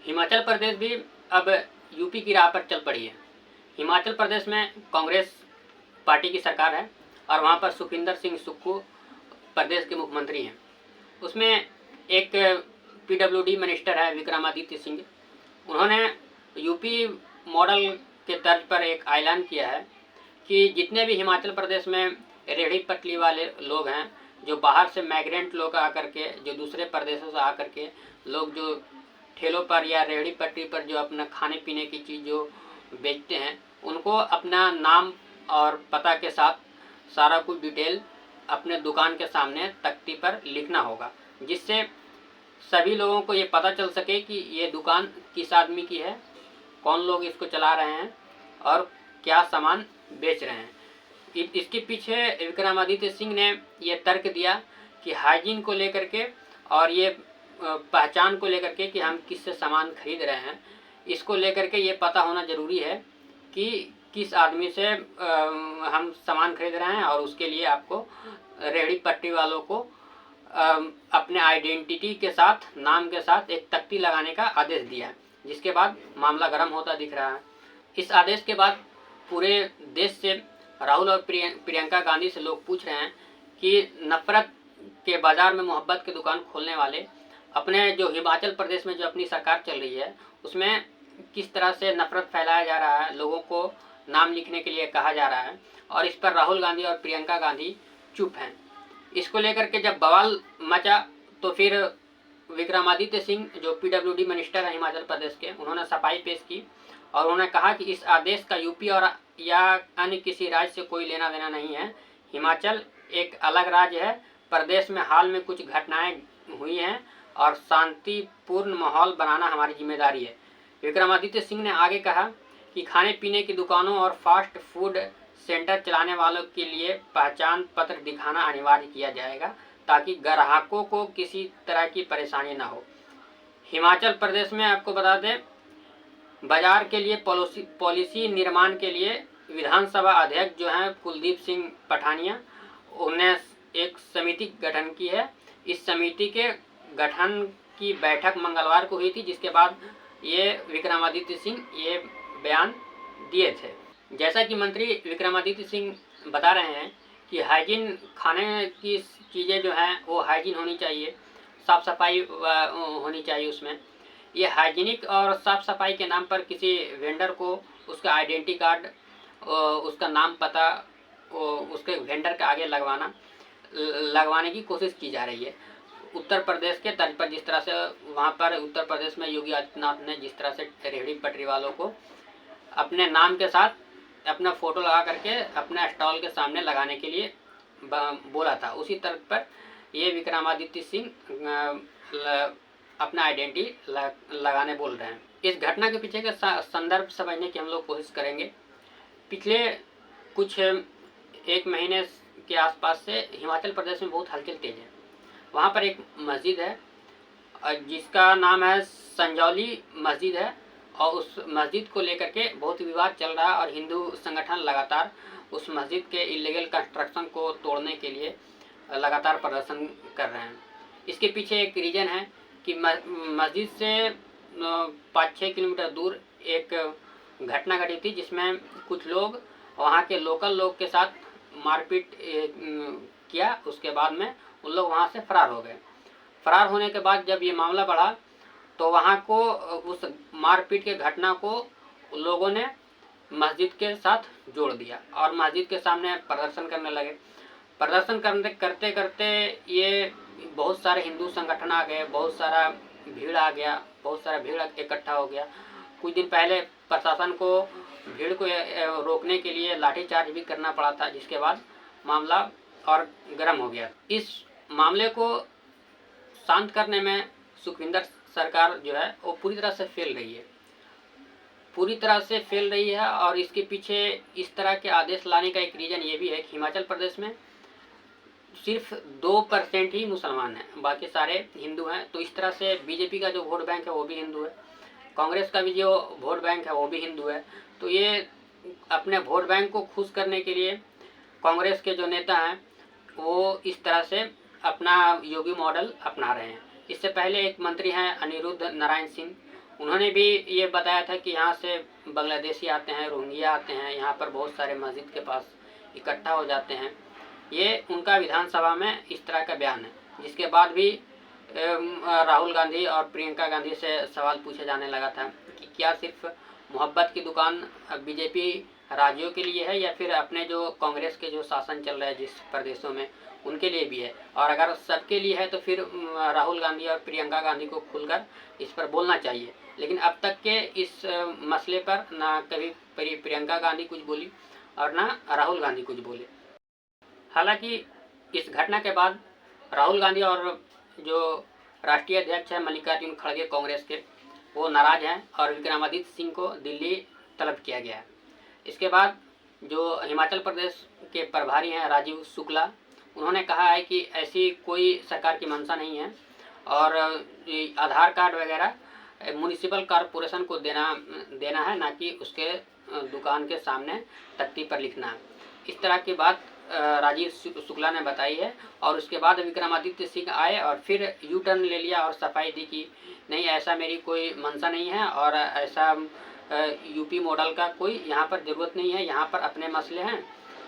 हिमाचल प्रदेश भी अब यूपी की राह पर चल पड़ी है। हिमाचल प्रदेश में कांग्रेस पार्टी की सरकार है और वहाँ पर सुखविंदर सिंह सुक्खू प्रदेश के मुख्यमंत्री हैं। उसमें एक पीडब्ल्यूडी मिनिस्टर है विक्रमादित्य सिंह। उन्होंने यूपी मॉडल के तर्ज पर एक ऐलान किया है कि जितने भी हिमाचल प्रदेश में रेहड़ी पटरी वाले लोग हैं, जो बाहर से माइग्रेंट लोग आकर के, जो दूसरे प्रदेशों से आकर के लोग जो ठेलों पर या रेहड़ी पटरी पर जो अपना खाने पीने की चीज़ जो बेचते हैं, उनको अपना नाम और पता के साथ सारा कुछ डिटेल अपने दुकान के सामने तख्ती पर लिखना होगा, जिससे सभी लोगों को ये पता चल सके कि ये दुकान किस आदमी की है, कौन लोग इसको चला रहे हैं और क्या सामान बेच रहे हैं। इसके पीछे विक्रमादित्य सिंह ने ये तर्क दिया कि हाइजीन को लेकर के और ये पहचान को लेकर के कि हम किससे सामान खरीद रहे हैं, इसको लेकर के ये पता होना ज़रूरी है कि किस आदमी से हम सामान खरीद रहे हैं, और उसके लिए आपको रेहड़ी पटरी वालों को अपने आइडेंटिटी के साथ, नाम के साथ एक तख्ती लगाने का आदेश दिया, जिसके बाद मामला गर्म होता दिख रहा है। इस आदेश के बाद पूरे देश से राहुल और प्रियंका गांधी से लोग पूछ रहे हैं कि नफरत के बाज़ार में मोहब्बत की दुकान खोलने वाले अपने जो हिमाचल प्रदेश में जो अपनी सरकार चल रही है उसमें किस तरह से नफरत फैलाया जा रहा है, लोगों को नाम लिखने के लिए कहा जा रहा है, और इस पर राहुल गांधी और प्रियंका गांधी चुप हैं। इसको लेकर के जब बवाल मचा तो फिर विक्रमादित्य सिंह जो पीडब्ल्यूडी मिनिस्टर है हिमाचल प्रदेश के, उन्होंने सफाई पेश की और उन्होंने कहा कि इस आदेश का यूपी और या अन्य किसी राज्य से कोई लेना देना नहीं है। हिमाचल एक अलग राज्य है। प्रदेश में हाल में कुछ घटनाएं हुई हैं और शांतिपूर्ण माहौल बनाना हमारी जिम्मेदारी है। विक्रमादित्य सिंह ने आगे कहा कि खाने पीने की दुकानों और फास्ट फूड सेंटर चलाने वालों के लिए पहचान पत्र दिखाना अनिवार्य किया जाएगा ताकि ग्राहकों को किसी तरह की परेशानी ना हो। हिमाचल प्रदेश में आपको बता दें, बाजार के लिए पॉलिसी निर्माण के लिए विधानसभा अध्यक्ष जो हैं कुलदीप सिंह पठानिया, उन्होंने एक समिति गठन की है। इस समिति के गठन की बैठक मंगलवार को हुई थी, जिसके बाद ये विक्रमादित्य सिंह ये बयान दिए थे। जैसा कि मंत्री विक्रमादित्य सिंह बता रहे हैं कि हाइजीन, खाने की चीज़ें जो हैं वो हाइजीन होनी चाहिए, साफ़ सफाई होनी चाहिए उसमें। ये हाइजीनिक और साफ़ सफाई के नाम पर किसी वेंडर को उसका आइडेंटिटी कार्ड, उसका नाम पता उसके वेंडर के आगे लगवाने की कोशिश की जा रही है। उत्तर प्रदेश के तर्ज पर जिस तरह से वहाँ पर उत्तर प्रदेश में योगी आदित्यनाथ ने जिस तरह से रेहड़ी पटरी वालों को अपने नाम के साथ अपना फ़ोटो लगा करके अपने स्टॉल के सामने लगाने के लिए बोला था, उसी तर्ज पर ये विक्रमादित्य सिंह अपना आइडेंटिटी लगाने बोल रहे हैं। इस घटना के पीछे का संदर्भ समझने की हम लोग कोशिश करेंगे। पिछले कुछ एक महीने के आसपास से हिमाचल प्रदेश में बहुत हलचल तेज है। वहाँ पर एक मस्जिद है जिसका नाम है संजौली मस्जिद है, और उस मस्जिद को लेकर के बहुत विवाद चल रहा है और हिंदू संगठन लगातार उस मस्जिद के इलीगल कंस्ट्रक्शन को तोड़ने के लिए लगातार प्रदर्शन कर रहे हैं। इसके पीछे एक रीज़न है कि मस्जिद से 5-6 किलोमीटर दूर एक घटना घटी थी जिसमें कुछ लोग वहाँ के लोकल लोग के साथ मारपीट किया। उसके बाद में उन लोग वहाँ से फरार हो गए। फरार होने के बाद जब ये मामला बढ़ा तो वहाँ को उस मारपीट के घटना को लोगों ने मस्जिद के साथ जोड़ दिया और मस्जिद के सामने प्रदर्शन करने लगे। प्रदर्शन करते करते ये बहुत सारे हिंदू संगठन आ गए, बहुत सारा भीड़ आ गया, बहुत सारा भीड़ इकट्ठा हो गया। कुछ दिन पहले प्रशासन को भीड़ को रोकने के लिए लाठीचार्ज भी करना पड़ा था, जिसके बाद मामला और गर्म हो गया। इस मामले को शांत करने में सुखविंदर सरकार जो है वो पूरी तरह से फेल रही है और इसके पीछे इस तरह के आदेश लाने का एक रीज़न ये भी है कि हिमाचल प्रदेश में सिर्फ 2% ही मुसलमान हैं, बाकी सारे हिंदू हैं। तो इस तरह से बीजेपी का जो वोट बैंक है वो भी हिंदू है, कांग्रेस का भी जो वोट बैंक है वो भी हिंदू है। तो ये अपने वोट बैंक को खुश करने के लिए कांग्रेस के जो नेता हैं वो इस तरह से अपना योगी मॉडल अपना रहे हैं। इससे पहले एक मंत्री हैं अनिरुद्ध नारायण सिंह, उन्होंने भी ये बताया था कि यहाँ से बांग्लादेशी आते हैं, रोहिंग्या आते हैं, यहाँ पर बहुत सारे मस्जिद के पास इकट्ठा हो जाते हैं। ये उनका विधानसभा में इस तरह का बयान है, जिसके बाद भी राहुल गांधी और प्रियंका गांधी से सवाल पूछा जाने लगा था कि क्या सिर्फ मोहब्बत की दुकान बीजेपी राज्यों के लिए है या फिर अपने जो कांग्रेस के जो शासन चल रहा है जिस प्रदेशों में उनके लिए भी है, और अगर सबके लिए है तो फिर राहुल गांधी और प्रियंका गांधी को खुलकर इस पर बोलना चाहिए। लेकिन अब तक के इस मसले पर ना कभी प्रियंका गांधी कुछ बोली और ना राहुल गांधी कुछ बोले। हालांकि इस घटना के बाद राहुल गांधी और जो राष्ट्रीय अध्यक्ष है मल्लिकार्जुन खड़गे कांग्रेस के, वो नाराज हैं और विक्रमादित्य सिंह को दिल्ली तलब किया गया है। इसके बाद जो हिमाचल प्रदेश के प्रभारी हैं राजीव शुक्ला, उन्होंने कहा है कि ऐसी कोई सरकार की मंशा नहीं है और आधार कार्ड वगैरह म्युनिसिपल कॉरपोरेशन को देना है, ना कि उसके दुकान के सामने तख्ती पर लिखना है। इस तरह की बात राजीव शुक्ला ने बताई है। और उसके बाद विक्रमादित्य सिंह आए और फिर यू टर्न ले लिया और सफाई दी कि नहीं, ऐसा मेरी कोई मंशा नहीं है और ऐसा यूपी मॉडल का कोई यहाँ पर ज़रूरत नहीं है, यहाँ पर अपने मसले हैं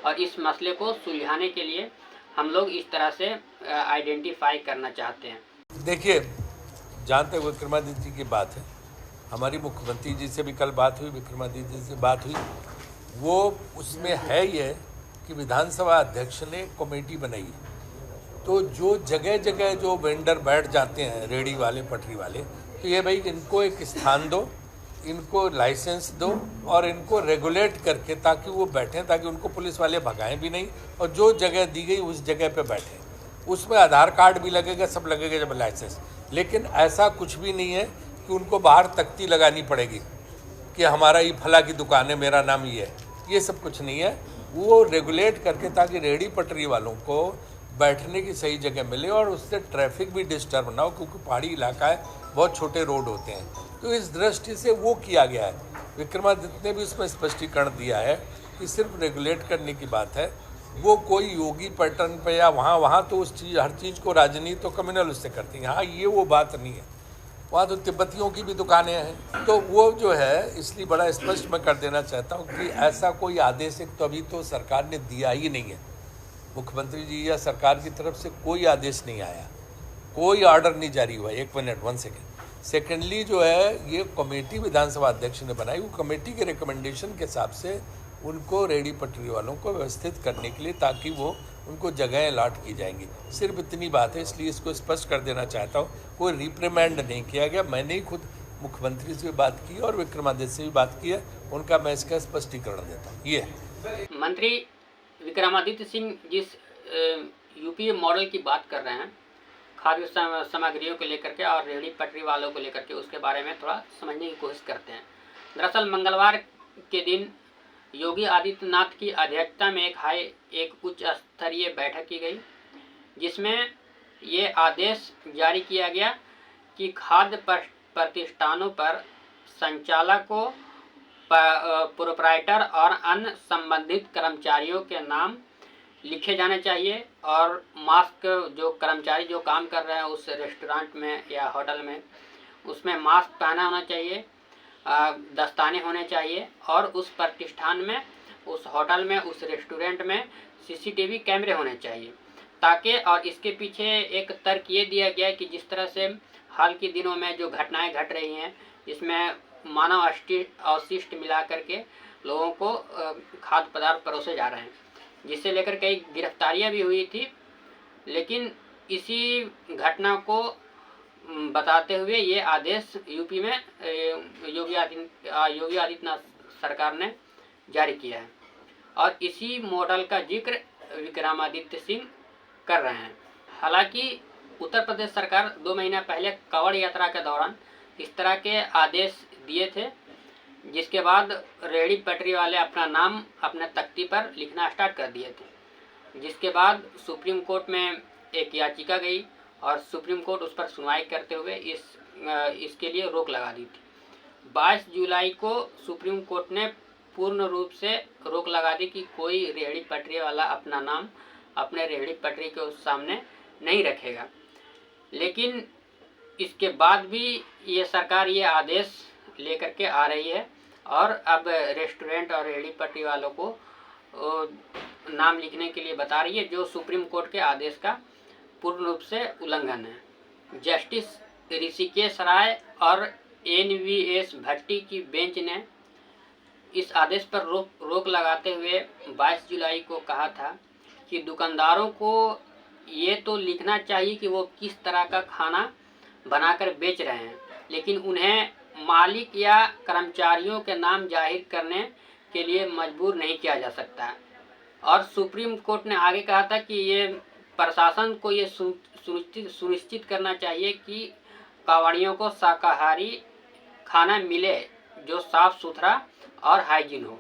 और इस मसले को सुलझाने के लिए हम लोग इस तरह से आइडेंटिफाई करना चाहते हैं। देखिए, जहाँ तक विक्रमादित्य जी की बात है, हमारी मुख्यमंत्री जी से भी कल बात हुई, विक्रमादित्य जी से बात हुई, वो उसमें है ये कि विधानसभा अध्यक्ष ने कमेटी बनाई है, तो जो जगह जगह जो वेंडर बैठ जाते हैं, रेडी वाले, पटरी वाले, तो ये भाई इनको एक स्थान दो, इनको लाइसेंस दो और इनको रेगुलेट करके ताकि वो बैठें, ताकि उनको पुलिस वाले भगाएं भी नहीं और जो जगह दी गई उस जगह पे बैठें। उसमें आधार कार्ड भी लगेगा, सब लगेगा जब लाइसेंस। लेकिन ऐसा कुछ भी नहीं है कि उनको बाहर तख्ती लगानी पड़ेगी कि हमारा ये फला की दुकान है, मेरा नाम ये है, ये सब कुछ नहीं है। वो रेगुलेट करके ताकि रेडी पटरी वालों को बैठने की सही जगह मिले और उससे ट्रैफिक भी डिस्टर्ब ना हो, क्योंकि पहाड़ी इलाका है, बहुत छोटे रोड होते हैं। तो इस दृष्टि से वो किया गया है। विक्रमादित्य ने भी उसमें स्पष्टीकरण दिया है कि सिर्फ रेगुलेट करने की बात है, वो कोई योगी पैटर्न पे या वहाँ तो उस चीज़, हर चीज़ को राजनीति तो कम्युनल उससे करती हैं। हाँ, ये वो बात नहीं है। वहाँ तो तिब्बतियों की भी दुकानें हैं, तो वो जो है, इसलिए बड़ा स्पष्ट मैं कर देना चाहता हूँ कि ऐसा कोई आदेश तो अभी तो सरकार ने दिया ही नहीं है। मुख्यमंत्री जी या सरकार की तरफ से कोई आदेश नहीं आया, कोई ऑर्डर नहीं जारी हुआ। 1 मिनट 1 सेकेंड। सेकेंडली जो है, ये कमेटी विधानसभा अध्यक्ष ने बनाई, वो कमेटी के रिकमेंडेशन के हिसाब से उनको रेडी पटरी वालों को व्यवस्थित करने के लिए, ताकि वो उनको जगह अलॉट की जाएंगी। सिर्फ इतनी बात है, इसलिए इसको स्पष्ट कर देना चाहता हूँ। कोई रिप्रिमेंड नहीं किया गया। मैंने ही खुद मुख्यमंत्री से भी बात की और विक्रमादित्य से भी बात की है, उनका मैं इसका स्पष्टीकरण देता हूँ। ये मंत्री विक्रमादित्य सिंह जिस यूपी मॉडल की बात कर रहे हैं, खाद्य सामग्रियों को लेकर के और रेहड़ी पटरी वालों को लेकर के, उसके बारे में थोड़ा समझने की कोशिश करते हैं। दरअसल मंगलवार के दिन योगी आदित्यनाथ की अध्यक्षता में एक उच्च स्तरीय बैठक की गई, जिसमें ये आदेश जारी किया गया कि खाद्य प्रतिष्ठानों पर संचालकों, प्रोप्राइटर और अन्य संबंधित कर्मचारियों के नाम लिखे जाने चाहिए और मास्क, जो कर्मचारी जो काम कर रहे हैं उस रेस्टोरेंट में या होटल में, उसमें मास्क पहना होना चाहिए, दस्ताने होने चाहिए और उस प्रतिष्ठान में, उस होटल में, उस रेस्टोरेंट में सीसीटीवी कैमरे होने चाहिए, ताकि, और इसके पीछे एक तर्क ये दिया गया कि जिस तरह से हाल के दिनों में जो घटनाएं घट रही हैं, इसमें मानव अवशिष्ट मिला करके लोगों को खाद्य पदार्थ परोसे जा रहे हैं, जिससे लेकर कई गिरफ्तारियां भी हुई थी। लेकिन इसी घटना को बताते हुए ये आदेश यूपी में योगी आदित्यनाथ सरकार ने जारी किया है और इसी मॉडल का जिक्र विक्रमादित्य सिंह कर रहे हैं। हालांकि उत्तर प्रदेश सरकार 2 महीना पहले कांवड़ यात्रा के दौरान इस तरह के आदेश दिए थे, जिसके बाद रेहड़ी पटरी वाले अपना नाम अपने तख्ती पर लिखना स्टार्ट कर दिए थे, जिसके बाद सुप्रीम कोर्ट में एक याचिका गई और सुप्रीम कोर्ट उस पर सुनवाई करते हुए इसके लिए रोक लगा दी थी। 22 जुलाई को सुप्रीम कोर्ट ने पूर्ण रूप से रोक लगा दी कि कोई रेहड़ी पटरी वाला अपना नाम अपने रेहड़ी पटरी के उस सामने नहीं रखेगा। लेकिन इसके बाद भी ये सरकार ये आदेश लेकर के आ रही है और अब रेस्टोरेंट और रेहड़ी पटरी वालों को नाम लिखने के लिए बता रही है, जो सुप्रीम कोर्ट के आदेश का पूर्ण रूप से उल्लंघन है। जस्टिस ऋषिकेश राय और NVS भट्टी की बेंच ने इस आदेश पर रोक लगाते हुए 22 जुलाई को कहा था कि दुकानदारों को ये तो लिखना चाहिए कि वो किस तरह का खाना बनाकर बेच रहे हैं, लेकिन उन्हें मालिक या कर्मचारियों के नाम जाहिर करने के लिए मजबूर नहीं किया जा सकता। और सुप्रीम कोर्ट ने आगे कहा था कि ये प्रशासन को ये सुनिश्चित करना चाहिए कि कावड़ियों को शाकाहारी खाना मिले जो साफ सुथरा और हाइजीन हो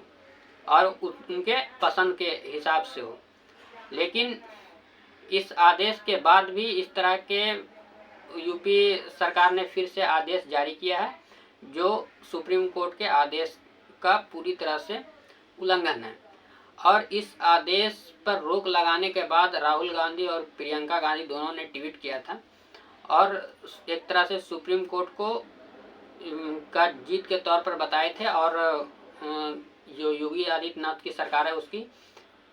और उनके पसंद के हिसाब से हो। लेकिन इस आदेश के बाद भी इस तरह के यूपी सरकार ने फिर से आदेश जारी किया है, जो सुप्रीम कोर्ट के आदेश का पूरी तरह से उल्लंघन है। और इस आदेश पर रोक लगाने के बाद राहुल गांधी और प्रियंका गांधी दोनों ने ट्वीट किया था और एक तरह से सुप्रीम कोर्ट को का जीत के तौर पर बताए थे। और जो योगी आदित्यनाथ की सरकार है उसकी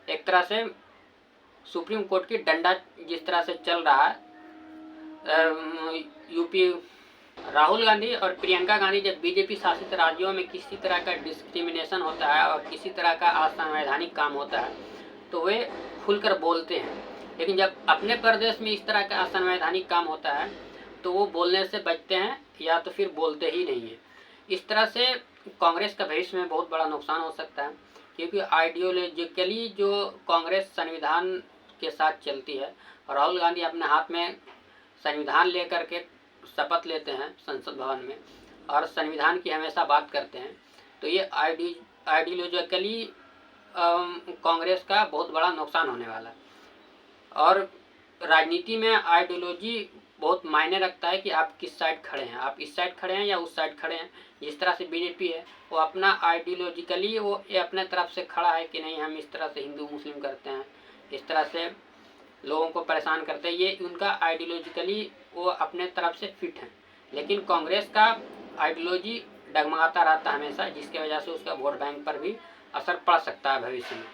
एक तरह से सुप्रीम कोर्ट की डंडा जिस तरह से चल रहा है, यूपी राहुल गांधी और प्रियंका गांधी जब बीजेपी शासित राज्यों में किसी तरह का डिस्क्रिमिनेशन होता है और किसी तरह का असंवैधानिक काम होता है तो वे खुलकर बोलते हैं, लेकिन जब अपने प्रदेश में इस तरह का असंवैधानिक काम होता है तो वो बोलने से बचते हैं या तो फिर बोलते ही नहीं है। इस तरह से कांग्रेस का भविष्य में बहुत बड़ा नुकसान हो सकता है, क्योंकि आइडियोलॉजिकली जो कांग्रेस संविधान के साथ चलती है, राहुल गांधी अपने हाथ में संविधान लेकर के शपथ लेते हैं संसद भवन में और संविधान की हमेशा बात करते हैं, तो ये आइडियोलॉजिकली कांग्रेस का बहुत बड़ा नुकसान होने वाला है। और राजनीति में आइडियोलॉजी बहुत मायने रखता है कि आप किस साइड खड़े हैं, आप इस साइड खड़े हैं या उस साइड खड़े हैं। जिस तरह से बीजेपी है वो अपना आइडियोलॉजिकली वो ये अपने तरफ से खड़ा है कि नहीं, हम इस तरह से हिंदू मुस्लिम करते हैं, इस तरह से लोगों को परेशान करते हैं, ये उनका आइडियोलॉजिकली वो अपने तरफ से फिट है। लेकिन कांग्रेस का आइडियोलॉजी डगमगाता रहता है हमेशा, जिसकी वजह से उसका वोट बैंक पर भी असर पड़ सकता है भविष्य में।